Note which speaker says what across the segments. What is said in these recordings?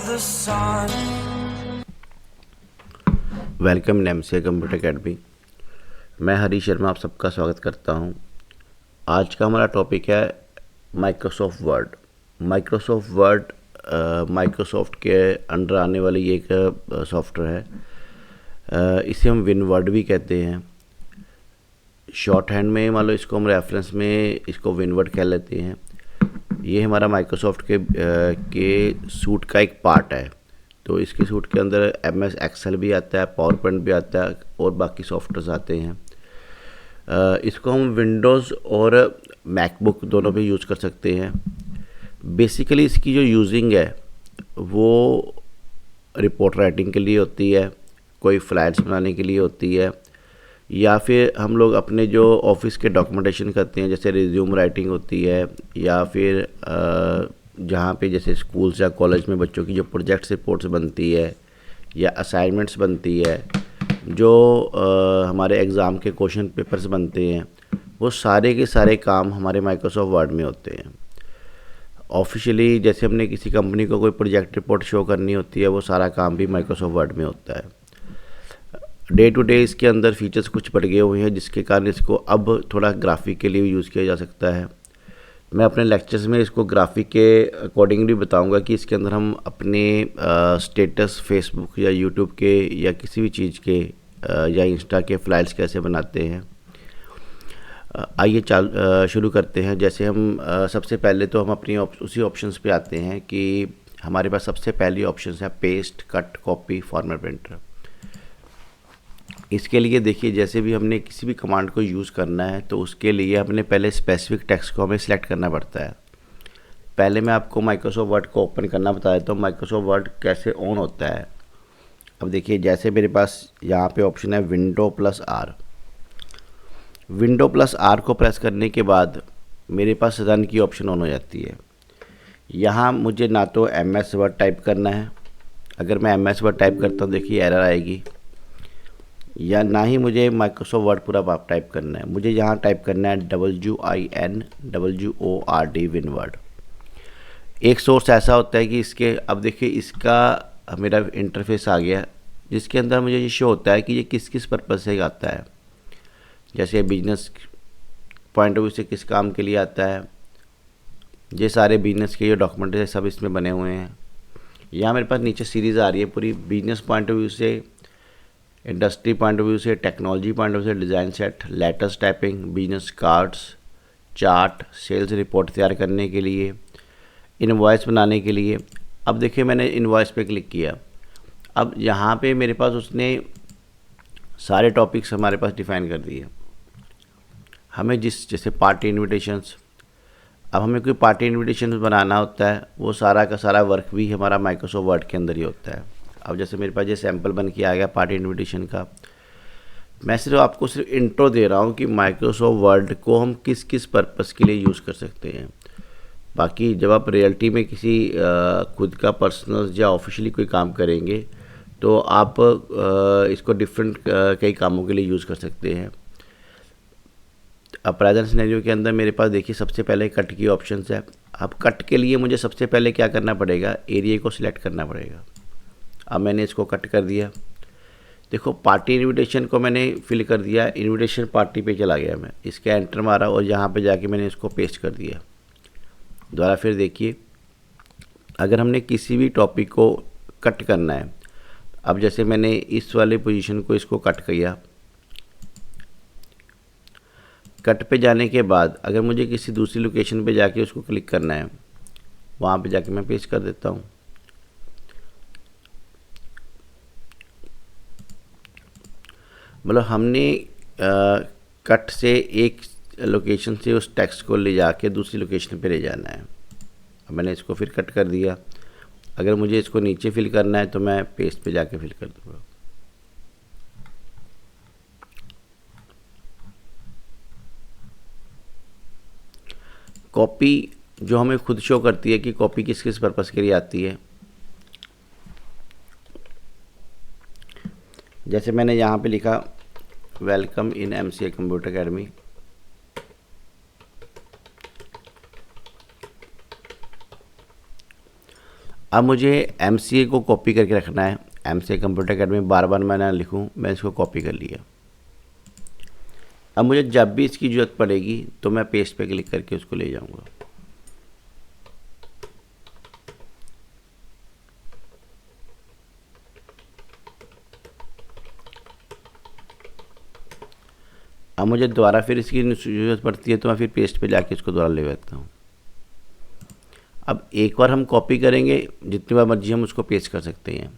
Speaker 1: the sun.
Speaker 2: Welcome in MCA computer academy. मैं हरीश शर्मा आप सबका स्वागत करता हूं। आज का हमारा टॉपिक है Microsoft word. Microsoft word Microsoft के अंडर आने वाली एक सॉफ्टवेयर है। इसे हम विन वर्ड भी कहते हैं। शॉर्ट हैंड में मान लो इसको हम रेफरेंस में इसको विन वर्ड कह लेते हैं। ये हमारा माइक्रोसॉफ्ट के सूट का एक पार्ट है। तो इसके सूट के अंदर MS एक्सेल भी आता है, पावर पॉइंट भी आता है और बाकी सॉफ्टवेयर आते हैं। इसको हम विंडोज़ और मैकबुक दोनों पे यूज़ कर सकते हैं। बेसिकली इसकी जो यूजिंग है वो रिपोर्ट राइटिंग के लिए होती है, कोई फ्लायर्स बनाने के लिए होती है, या फिर हम लोग अपने जो ऑफिस के डॉक्यूमेंटेशन करते हैं जैसे रिज्यूम राइटिंग होती है, या फिर जहाँ पे जैसे स्कूल्स या कॉलेज में बच्चों की जो प्रोजेक्ट्स रिपोर्ट्स बनती है या असाइनमेंट्स बनती है, जो हमारे एग्ज़ाम के क्वेश्चन पेपर्स बनते हैं, वो सारे के सारे काम हमारे माइक्रोसॉफ्ट वर्ड में होते हैं। ऑफिशियली जैसे हमने किसी कंपनी को कोई प्रोजेक्ट रिपोर्ट शो करनी होती है, वो सारा काम भी माइक्रोसॉफ्ट वर्ड में होता है। डे टू डे इसके अंदर फीचर्स कुछ बढ़ गए हुए हैं, जिसके कारण इसको अब थोड़ा ग्राफिक के लिए यूज़ किया जा सकता है। मैं अपने लेक्चर्स में इसको ग्राफिक के अकॉर्डिंगली बताऊंगा कि इसके अंदर हम अपने स्टेटस फेसबुक या यूट्यूब के या किसी भी चीज़ के या इंस्टा के फ्लाइल्स कैसे बनाते हैं। आइए शुरू करते हैं। जैसे हम सबसे पहले तो हम अपनी उसी ऑप्शंस पे आते हैं कि हमारे पास सबसे पहली ऑप्शन है paste, cut, copy, format, printer. इसके लिए देखिए, जैसे भी हमने किसी भी कमांड को यूज़ करना है तो उसके लिए हमने पहले स्पेसिफिक टेक्स्ट को हमें सिलेक्ट करना पड़ता है। पहले मैं आपको माइक्रोसॉफ्ट वर्ड को ओपन करना बता देता हूँ, माइक्रोसॉफ्ट वर्ड कैसे ऑन होता है। अब देखिए, जैसे मेरे पास यहाँ पे ऑप्शन है विंडो+R। विंडो+R को प्रेस करने के बाद मेरे पास रन की ऑप्शन ऑन हो जाती है। यहाँ मुझे ना तो MS वर्ड टाइप करना है, अगर मैं MS वर्ड टाइप करता हूँ देखिए एरर आएगी, या ना ही मुझे माइक्रोसॉफ्ट वर्ड पूरा टाइप करना है। मुझे यहाँ टाइप करना है WINWORD विन वर्ड। एक सोर्स ऐसा होता है कि इसके, अब देखिए इसका मेरा इंटरफेस आ गया जिसके अंदर मुझे ये शो होता है कि ये किस किस पर्पज़ से आता है। जैसे बिजनेस पॉइंट ऑफ व्यू से किस काम के लिए आता है, ये सारे बिजनेस के जो डॉक्यूमेंट है सब इसमें बने हुए हैं। यहाँ मेरे पास नीचे सीरीज़ आ रही है पूरी, बिजनेस पॉइंट ऑफ व्यू से, इंडस्ट्री पॉइंट ऑफ व्यू से, टेक्नोलॉजी पॉइंट ऑफ व्यू से, design set, latest typing, business cards, chart, sales report तैयार करने के लिए, इनवॉइस बनाने के लिए। अब देखिए मैंने इनवॉइस पे क्लिक किया, अब यहाँ पे मेरे पास उसने सारे टॉपिक्स हमारे पास डिफ़ाइन कर दिए। हमें जैसे पार्टी इन्विटेशंस, अब हमें कोई पार्टी इन्विटेशन बनाना होता है, वो सारा का सारा वर्क भी हमारा माइक्रोसॉफ्ट वर्ड के अंदर ही होता है। अब जैसे मेरे पास ये सैम्पल बन के आ गया पार्टी इन्विटेशन का। मैं आपको सिर्फ इंट्रो दे रहा हूँ कि माइक्रोसॉफ्ट वर्ड को हम किस किस पर्पस के लिए यूज़ कर सकते हैं। बाकी जब आप रियलिटी में किसी खुद का पर्सनल या ऑफिशियली कोई काम करेंगे तो आप इसको डिफरेंट कई कामों के लिए यूज़ कर सकते हैं। अब प्रेजेंट सिनेरियो के अंदर मेरे पास देखिए सबसे पहले कट की ऑप्शन है। अब कट के लिए मुझे सबसे पहले क्या करना पड़ेगा, एरिया को सिलेक्ट करना पड़ेगा। अब मैंने इसको कट कर दिया। देखो पार्टी इनविटेशन को मैंने फिल कर दिया, इनविटेशन पार्टी पे चला गया, मैं इसका एंटर मारा और यहाँ पे जाके मैंने इसको पेस्ट कर दिया। दोबारा फिर देखिए, अगर हमने किसी भी टॉपिक को कट करना है, अब जैसे मैंने इस वाले पोजीशन को इसको कट किया, कट पे जाने के बाद अगर मुझे किसी दूसरी लोकेशन पे जाके उसको क्लिक करना है, वहाँ पे जाके मैं पेस्ट कर देता हूँ। मतलब हमने कट से एक लोकेशन से उस टेक्स्ट को ले जाके दूसरी लोकेशन पे ले जाना है। अब मैंने इसको फिर कट कर दिया। अगर मुझे इसको नीचे फिल करना है तो मैं पेस्ट पे जाके फिल कर दूँगा। कॉपी जो हमें खुद शो करती है कि कॉपी किस किस पर्पज़ के लिए आती है। जैसे मैंने यहाँ पे लिखा welcome in MCA computer academy, अब मुझे MCA को कॉपी करके रखना है। MCA कंप्यूटर अकेडमी बार बार मैं ना लिखूँ, मैं इसको कॉपी कर लिया। अब मुझे जब भी इसकी ज़रूरत पड़ेगी तो मैं पेस्ट पे क्लिक करके उसको ले जाऊंगा। अब मुझे दोबारा फिर इसकी ज़रूरत पड़ती है तो मैं फिर पेस्ट पे जाके इसको दोबारा ले लेता हूँ। अब एक बार हम कॉपी करेंगे, जितनी बार मर्जी हम उसको पेस्ट कर सकते हैं।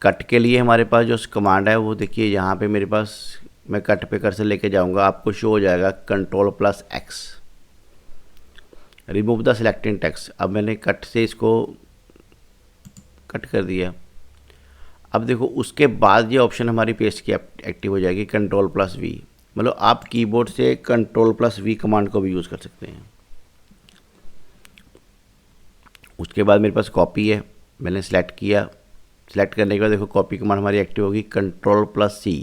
Speaker 2: कट के लिए हमारे पास जो कमांड है वो देखिए यहाँ पे मेरे पास, मैं कट पे कर्सर लेके जाऊँगा, आपको शो हो जाएगा Ctrl+X, remove the selected text. अब मैंने कट से इसको कट कर दिया। अब देखो उसके बाद ये ऑप्शन हमारी पेस्ट की एक्टिव हो जाएगी, Ctrl+V। मतलब आप कीबोर्ड से Ctrl+V कमांड को भी यूज़ कर सकते हैं। उसके बाद मेरे पास कॉपी है, मैंने सेलेक्ट किया। सेलेक्ट करने के बाद देखो कॉपी कमांड हमारी एक्टिव होगी, Ctrl+C।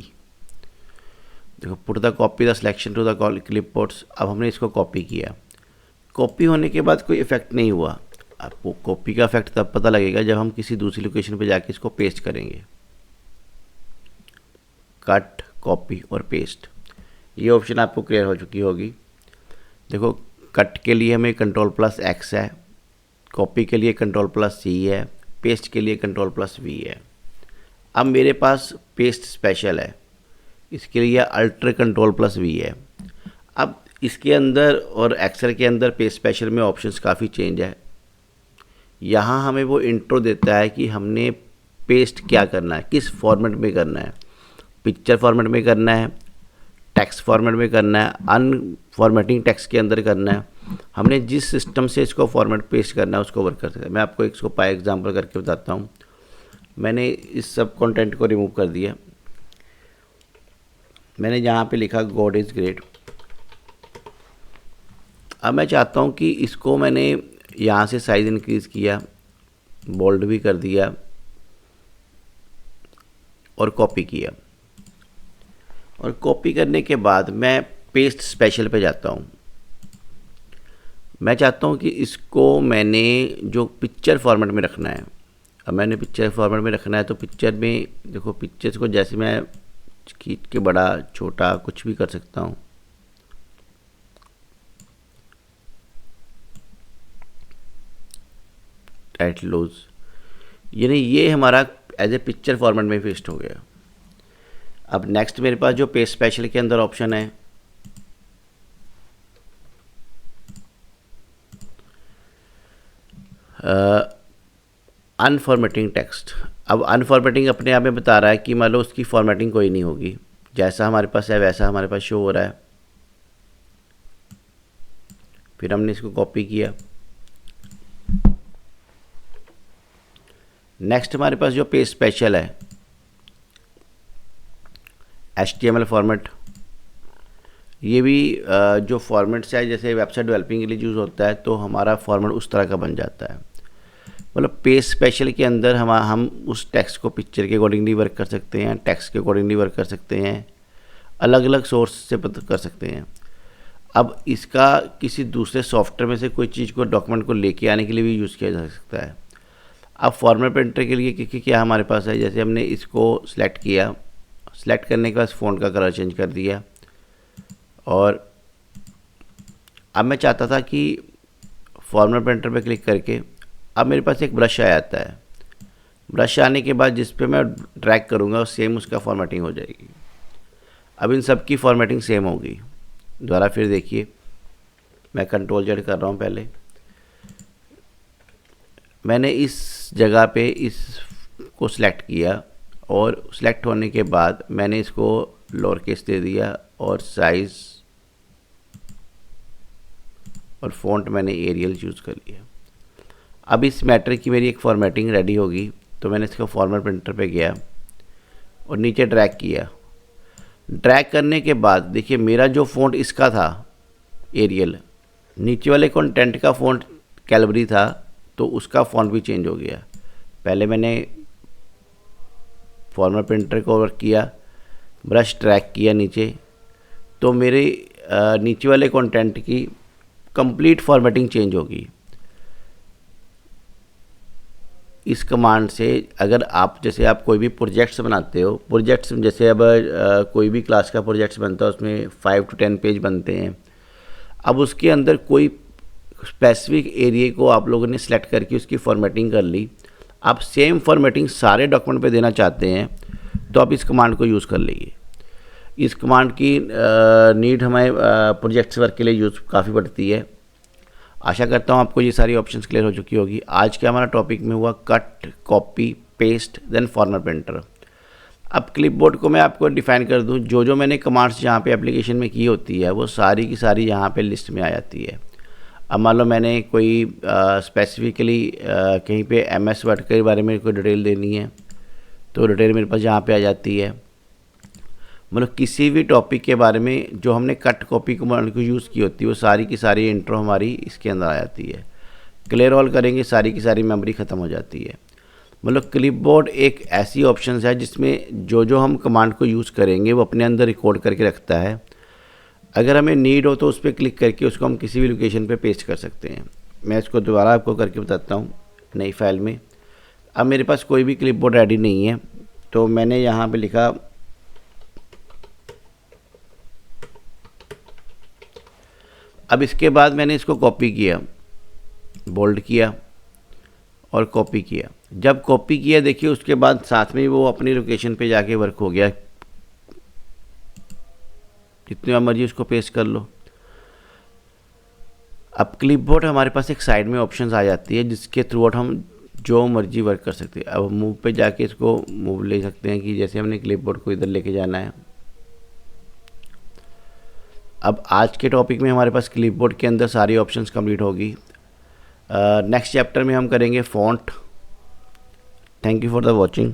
Speaker 2: देखो put the copy the selection to the clipboards. अब हमने इसको कॉपी किया। कॉपी होने के बाद कोई इफेक्ट नहीं हुआ। आपको कॉपी का इफेक्ट तब पता लगेगा जब हम किसी दूसरी लोकेशन पे जाके इसको पेस्ट करेंगे। कट, कॉपी और पेस्ट, ये ऑप्शन आपको क्लियर हो चुकी होगी। देखो कट के लिए हमें Ctrl+X है, कॉपी के लिए Ctrl+C है, पेस्ट के लिए Ctrl+V है। अब मेरे पास पेस्ट स्पेशल है, इसके लिए अल्टर Ctrl+V है। अब इसके अंदर और एक्सेल के अंदर पेस्ट स्पेशल में ऑप्शंस काफ़ी चेंज है। यहाँ हमें वो इंट्रो देता है कि हमने पेस्ट क्या करना है, किस फॉर्मेट में करना है, पिक्चर फॉर्मेट में करना है, टेक्स्ट फॉर्मेट में करना है, अनफॉर्मेटिंग टेक्स्ट के अंदर करना है। हमने जिस सिस्टम से इसको फॉर्मेट पेस्ट करना है उसको वर्क कर सकते हैं। मैं आपको इसको पाई एग्जांपल करके बताता हूँ। मैंने इस सब कंटेंट को रिमूव कर दिया। मैंने यहाँ पे लिखा गॉड इज़ ग्रेट। अब मैं चाहता हूँ कि इसको मैंने यहाँ से साइज़ इंक्रीज़ किया, बोल्ड भी कर दिया और कॉपी किया। और कॉपी करने के बाद मैं पेस्ट स्पेशल पे जाता हूँ। मैं चाहता हूँ कि इसको मैंने जो पिक्चर फॉर्मेट में रखना है। अब मैंने पिक्चर फॉर्मेट में रखना है तो पिक्चर में देखो, पिक्चर्स को जैसे मैं खींच के बड़ा छोटा कुछ भी कर सकता हूँ। टाइट लूज, यानी ये हमारा एज ए पिक्चर फॉर्मेट में पेस्ट हो गया। अब नेक्स्ट मेरे पास जो पेस्ट स्पेशल के अंदर ऑप्शन है, अनफॉर्मेटिंग टेक्स्ट। अब अनफॉर्मेटिंग अपने आप में बता रहा है कि मान लो उसकी फॉर्मेटिंग कोई नहीं होगी, जैसा हमारे पास है वैसा हमारे पास शो हो रहा है। फिर हमने इसको कॉपी किया। नेक्स्ट हमारे पास जो पेज स्पेशल है, HTML फॉर्मेट। ये भी जो फॉर्मेट्स है जैसे वेबसाइट डेवलपिंग के लिए यूज़ होता है तो हमारा फॉर्मेट उस तरह का बन जाता है। मतलब पेज स्पेशल के अंदर हम उस टेक्स्ट को पिक्चर के अकॉर्डिंगली वर्क कर सकते हैं, टेक्स्ट के अकॉर्डिंगली वर्क कर सकते हैं, अलग अलग सोर्स से कर सकते हैं। अब इसका किसी दूसरे सॉफ्टवेयर में से कोई चीज़ को, डॉक्यूमेंट को लेके आने के लिए भी यूज़ किया जा सकता है। अब फॉर्मेट प्रिंटर के लिए क्या हमारे पास है, जैसे हमने इसको सिलेक्ट किया, सिलेक्ट करने के बाद फ़ॉन्ट का कलर चेंज कर दिया। और अब मैं चाहता था कि फॉर्मेट प्रिंटर पे क्लिक करके अब मेरे पास एक ब्रश आ जाता है। ब्रश आने के बाद जिस पे मैं ड्रैग करूँगा सेम उसका फॉर्मेटिंग हो जाएगी। अब इन सब की फॉर्मेटिंग सेम होगी। दोबारा फिर देखिए, मैं Ctrl+Z कर रहा हूँ। पहले मैंने इस जगह पे इसको सिलेक्ट किया और सिलेक्ट होने के बाद मैंने इसको लोअर केस दे दिया और साइज़ और फ़ॉन्ट मैंने एरियल चूज़ कर लिया। अब इस मैटर की मेरी एक फॉर्मेटिंग रेडी होगी तो मैंने इसको फॉर्मेट प्रिंटर पे गया और नीचे ड्रैग किया। ड्रैग करने के बाद देखिए मेरा जो फ़ॉन्ट इसका था एरियल, नीचे वाले कंटेंट का फ़ॉन्ट कैलबरी था तो उसका फ़ॉन्ट भी चेंज हो गया। पहले मैंने फॉर्मेट प्रिंटर को वर्क किया, ब्रश ड्रैग किया नीचे, तो मेरे नीचे वाले कंटेंट की कंप्लीट फॉर्मेटिंग चेंज होगी। इस कमांड से अगर आप जैसे आप कोई भी प्रोजेक्ट्स बनाते हो, प्रोजेक्ट्स जैसे अब कोई भी क्लास का प्रोजेक्ट्स बनता है उसमें 5 to 10 पेज बनते हैं। अब उसके अंदर कोई स्पेसिफिक एरिया को आप लोगों ने सेलेक्ट करके उसकी फॉर्मेटिंग कर ली, आप सेम फॉर्मेटिंग सारे डॉक्यूमेंट पे देना चाहते हैं तो आप इस कमांड को यूज़ कर लीजिए। इस कमांड की नीड हमें प्रोजेक्ट्स वर्क के लिए यूज़ काफ़ी पड़ती है। आशा करता हूँ आपको ये सारी ऑप्शंस क्लियर हो चुकी होगी। आज के हमारा टॉपिक में हुआ cut, copy, paste, then format painter. अब क्लिपबोर्ड को मैं आपको डिफ़ाइन कर दूँ, जो जो मैंने कमांड्स यहाँ पे एप्लीकेशन में की होती है वो सारी की सारी यहाँ पे लिस्ट में आ जाती है। अब मान लो मैंने कोई स्पेसिफिकली कहीं पे MS वर्ड के बारे में कोई डिटेल देनी है तो डिटेल मेरे पास यहाँ पे आ जाती है। मतलब किसी भी टॉपिक के बारे में जो हमने कट कॉपी कमांड को यूज़ की होती है वो सारी की सारी इंट्रो हमारी इसके अंदर आ जाती है। क्लियर ऑल करेंगे, सारी की सारी मेमोरी ख़त्म हो जाती है। मतलब क्लिपबोर्ड एक ऐसी ऑप्शन है जिसमें जो जो हम कमांड को यूज़ करेंगे वो अपने अंदर रिकॉर्ड करके रखता है। अगर हमें नीड हो तो उस पर क्लिक करके उसको हम किसी भी लोकेशन पे पेस्ट कर सकते हैं। मैं इसको दोबारा आपको करके बताता हूँ नई फाइल में। अब मेरे पास कोई भी क्लिपबोर्ड रेडी नहीं है तो मैंने यहाँ पे लिखा अब इसके बाद मैंने इसको कॉपी किया, बोल्ड किया और कॉपी किया। जब कॉपी किया देखिए उसके बाद साथ में वो अपनी लोकेशन पे जाके वर्क हो गया। जितनी बार मर्जी उसको पेस्ट कर लो। अब क्लिपबोर्ड हमारे पास एक साइड में ऑप्शंस आ जाती है जिसके थ्रू आउट हम जो मर्जी वर्क कर सकते हैं। अब मूव पे जाके इसको मूव ले सकते हैं कि जैसे हमने क्लिपबोर्ड को इधर लेके जाना है। अब आज के टॉपिक में हमारे पास क्लिपबोर्ड के अंदर सारी ऑप्शंस कंप्लीट होगी। नेक्स्ट चैप्टर में हम करेंगे font. Thank you for the watching.